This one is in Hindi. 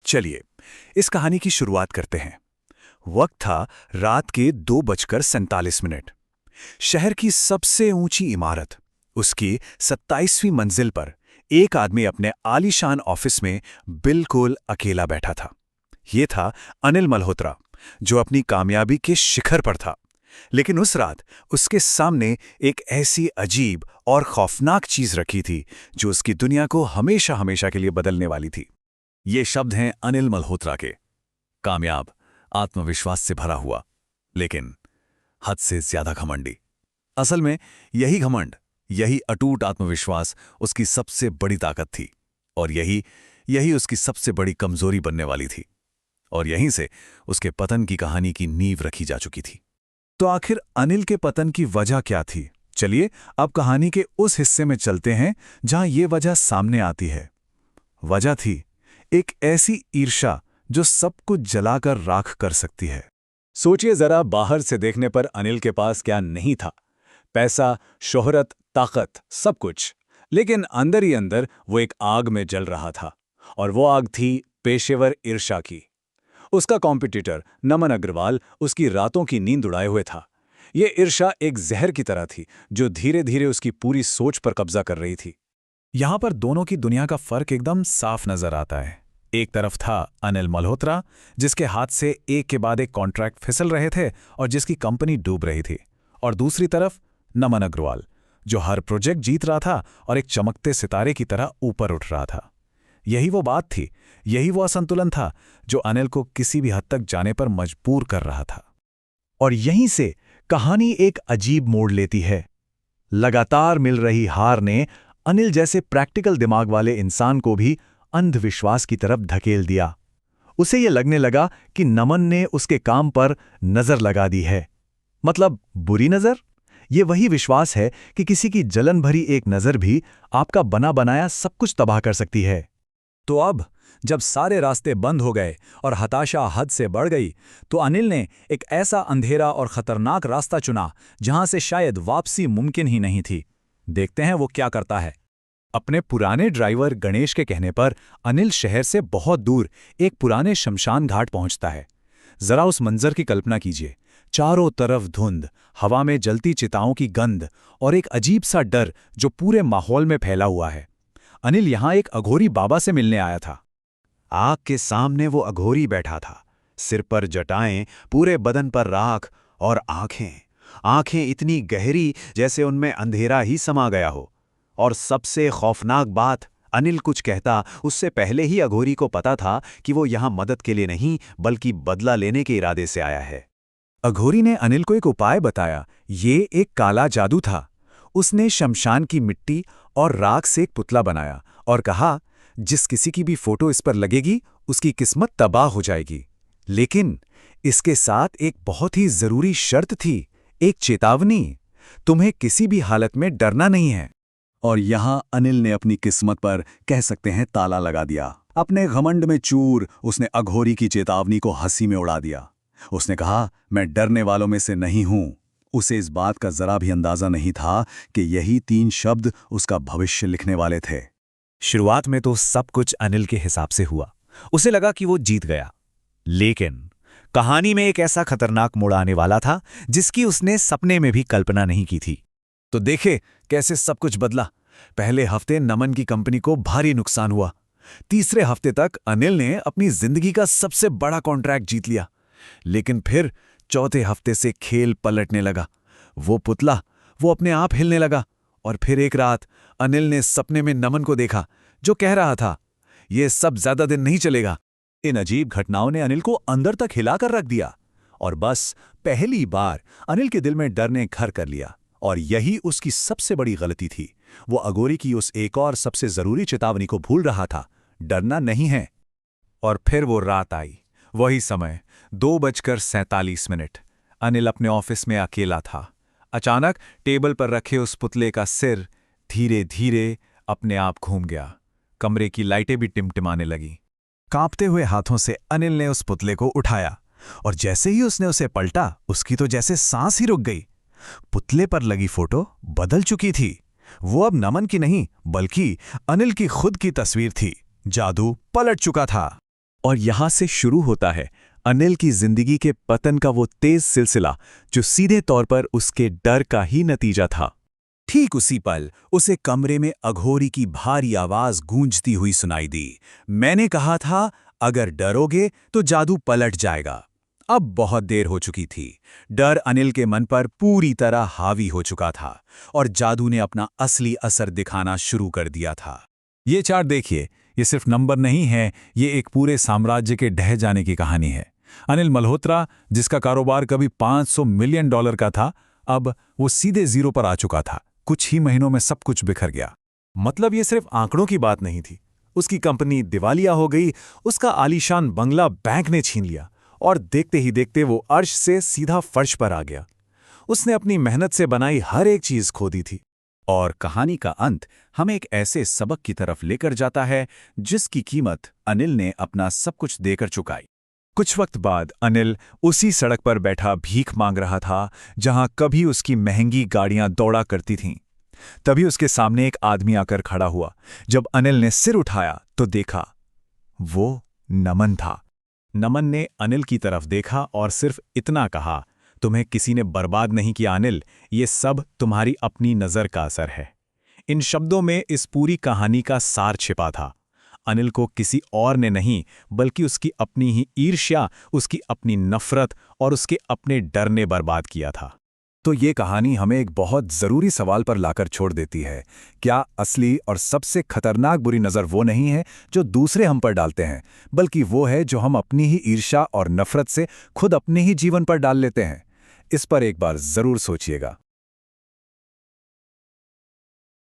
चलिए इस कहानी की शुरुआत करते हैं। वक्त था रात के 2:47। शहर की सबसे ऊंची इमारत, उसकी 27वीं मंजिल पर एक आदमी अपने आलीशान ऑफिस में बिल्कुल अकेला बैठा था। ये था अनिल मल्होत्रा, जो अपनी कामयाबी के शिखर पर था। लेकिन उस रात उसके सामने एक ऐसी अजीब और खौफनाक चीज रखी थी जो उसकी दुनिया को हमेशा हमेशा के लिए बदलने वाली थी। ये शब्द हैं अनिल मल्होत्रा के। कामयाब, आत्मविश्वास से भरा हुआ, लेकिन हद से ज्यादा घमंडी। असल में यही घमंड, यही अटूट आत्मविश्वास उसकी सबसे बड़ी ताकत थी, और यही उसकी सबसे बड़ी कमजोरी बनने वाली थी। और यहीं से उसके पतन की कहानी की नींव रखी जा चुकी थी। तो आखिर अनिल के पतन की वजह क्या थी? चलिए अब कहानी के उस हिस्से में चलते हैं जहां ये वजह सामने आती है। वजह थी एक ऐसी ईर्ष्या जो सब कुछ जलाकर राख कर सकती है। सोचिए जरा, बाहर से देखने पर अनिल के पास क्या नहीं था? पैसा, शोहरत, ताकत, सब कुछ। लेकिन अंदर ही अंदर वो एक आग में जल रहा था, और वो आग थी पेशेवर ईर्ष्या की। उसका कॉम्पिटिटर नमन अग्रवाल उसकी रातों की नींद उड़ाए हुए था। ये ईर्ष्या एक जहर की तरह थी जो धीरे धीरे उसकी पूरी सोच पर कब्जा कर रही थी। यहां पर दोनों की दुनिया का फर्क एकदम साफ नजर आता है। एक तरफ था अनिल मल्होत्रा, जिसके हाथ से एक के बाद एक कॉन्ट्रैक्ट फिसल रहे थे और जिसकी कंपनी डूब रही थी। और दूसरी तरफ नमन अग्रवाल, जो हर प्रोजेक्ट जीत रहा था और एक चमकते सितारे की तरह ऊपर उठ रहा था। यही वो बात थी, यही वो असंतुलन था जो अनिल को किसी भी हद तक जाने पर मजबूर कर रहा था। और यहीं से कहानी एक अजीब मोड़ लेती है। लगातार मिल रही हार ने अनिल जैसे प्रैक्टिकल दिमाग वाले इंसान को भी अंधविश्वास की तरफ धकेल दिया। उसे ये लगने लगा कि नमन ने उसके काम पर नजर लगा दी है। मतलब बुरी नजर। ये वही विश्वास है कि किसी की जलन भरी एक नजर भी आपका बना बनाया सब कुछ तबाह कर सकती है। तो अब जब सारे रास्ते बंद हो गए और हताशा हद से बढ़ गई, तो अनिल ने एक ऐसा अंधेरा और खतरनाक रास्ता चुना जहां से शायद वापसी मुमकिन ही नहीं थी। देखते हैं वो क्या करता है। अपने पुराने ड्राइवर गणेश के कहने पर अनिल शहर से बहुत दूर एक पुराने शमशान घाट पहुंचता है। जरा उस मंजर की कल्पना कीजिए। चारों तरफ धुंध, हवा में जलती चिताओं की गंध और एक अजीब सा डर जो पूरे माहौल में फैला हुआ है। अनिल यहां एक अघोरी बाबा से मिलने आया था। आग के सामने वो अघोरी बैठा था, सिर पर जटाएं, पूरे बदन पर राख, और आंखें इतनी गहरी जैसे उनमें अंधेरा ही समा गया हो। और सबसे खौफनाक बात, अनिल कुछ कहता उससे पहले ही अघोरी को पता था कि वो यहां मदद के लिए नहीं बल्कि बदला लेने के इरादे से आया है। अघोरी ने अनिल को एक उपाय बताया। ये एक काला जादू था। उसने शमशान की मिट्टी और राख से एक पुतला बनाया और कहा, जिस किसी की भी फोटो इस पर लगेगी उसकी किस्मत तबाह हो जाएगी। लेकिन इसके साथ एक बहुत ही जरूरी शर्त थी, एक चेतावनी। तुम्हें किसी भी हालत में डरना नहीं है। और यहां अनिल ने अपनी किस्मत पर कह सकते हैं ताला लगा दिया। अपने घमंड में चूर उसने अघोरी की चेतावनी को हंसी में उड़ा दिया। उसने कहा, मैं डरने वालों में से नहीं हूं। उसे इस बात का जरा भी अंदाजा नहीं था कि यही 3 शब्द उसका भविष्य लिखने वाले थे। शुरुआत में तो सब कुछ अनिल के हिसाब से हुआ। उसे लगा कि वो जीत गया। लेकिन कहानी में एक ऐसा खतरनाक मोड़ आने वाला था जिसकी उसने सपने में भी कल्पना नहीं की थी। तो देखे कैसे सब कुछ बदला। पहले हफ्ते नमन की कंपनी को भारी नुकसान हुआ। तीसरे हफ्ते तक अनिल ने अपनी जिंदगी का सबसे बड़ा कॉन्ट्रैक्ट जीत लिया। लेकिन फिर चौथे हफ्ते से खेल पलटने लगा। वो पुतला, वो अपने आप हिलने लगा। और फिर एक रात अनिल ने सपने में नमन को देखा, जो कह रहा था, ये सब ज्यादा दिन नहीं चलेगा। इन अजीब घटनाओं ने अनिल को अंदर तक हिलाकर रख दिया। और बस पहली बार अनिल के दिल में डर ने घर कर लिया। और यही उसकी सबसे बड़ी गलती थी। वो अघोरी की उस एक और सबसे जरूरी चेतावनी को भूल रहा था, डरना नहीं है। और फिर वो रात आई, वही समय, 2:47। अनिल अपने ऑफिस में अकेला था। अचानक टेबल पर रखे उस पुतले का सिर धीरे धीरे अपने आप घूम गया। कमरे की लाइटें भी टिमटिमाने लगीं। कांपते हुए हाथों से अनिल ने उस पुतले को उठाया, और जैसे ही उसने उसे पलटा, उसकी तो जैसे सांस ही रुक गई। पुतले पर लगी फोटो बदल चुकी थी। वो अब नमन की नहीं बल्कि अनिल की खुद की तस्वीर थी। जादू पलट चुका था। और यहां से शुरू होता है अनिल की जिंदगी के पतन का वो तेज सिलसिला जो सीधे तौर पर उसके डर का ही नतीजा था। ठीक उसी पल उसे कमरे में अघोरी की भारी आवाज गूंजती हुई सुनाई दी। मैंने कहा था, अगर डरोगे तो जादू पलट जाएगा। अब बहुत देर हो चुकी थी। डर अनिल के मन पर पूरी तरह हावी हो चुका था और जादू ने अपना असली असर दिखाना शुरू कर दिया था। ये चार्ट देखिए, ये सिर्फ नंबर नहीं है, ये एक पूरे साम्राज्य के ढह जाने की कहानी है। अनिल मल्होत्रा, जिसका कारोबार कभी $500 मिलियन का था, अब वो सीधे जीरो पर आ चुका था। कुछ ही महीनों में सब कुछ बिखर गया। मतलब ये सिर्फ आंकड़ों की बात नहीं थी। उसकी कंपनी दिवालिया हो गई, उसका आलीशान बंगला बैंक ने छीन लिया और देखते ही देखते वो अर्श से सीधा फर्श पर आ गया। उसने अपनी मेहनत से बनाई हर एक चीज खो दी थी। और कहानी का अंत हमें एक ऐसे सबक की तरफ लेकर जाता है जिसकी कीमत अनिल ने अपना सब कुछ देकर चुकाई। कुछ वक्त बाद अनिल उसी सड़क पर बैठा भीख मांग रहा था जहां कभी उसकी महंगी गाड़ियां दौड़ा करती थीं। तभी उसके सामने एक आदमी आकर खड़ा हुआ। जब अनिल ने सिर उठाया तो देखा, वो नमन था। नमन ने अनिल की तरफ देखा और सिर्फ इतना कहा, तुम्हें किसी ने बर्बाद नहीं किया अनिल, ये सब तुम्हारी अपनी नज़र का असर है। इन शब्दों में इस पूरी कहानी का सार छिपा था। अनिल को किसी और ने नहीं, बल्कि उसकी अपनी ही ईर्ष्या, उसकी अपनी नफरत और उसके अपने डर ने बर्बाद किया था। तो ये कहानी हमें एक बहुत ज़रूरी सवाल पर लाकर छोड़ देती है। क्या असली और सबसे खतरनाक बुरी नज़र वो नहीं है जो दूसरे हम पर डालते हैं, बल्कि वो है जो हम अपनी ही ईर्ष्या और नफरत से खुद अपने ही जीवन पर डाल लेते हैं। इस पर एक बार ज़रूर सोचिएगा।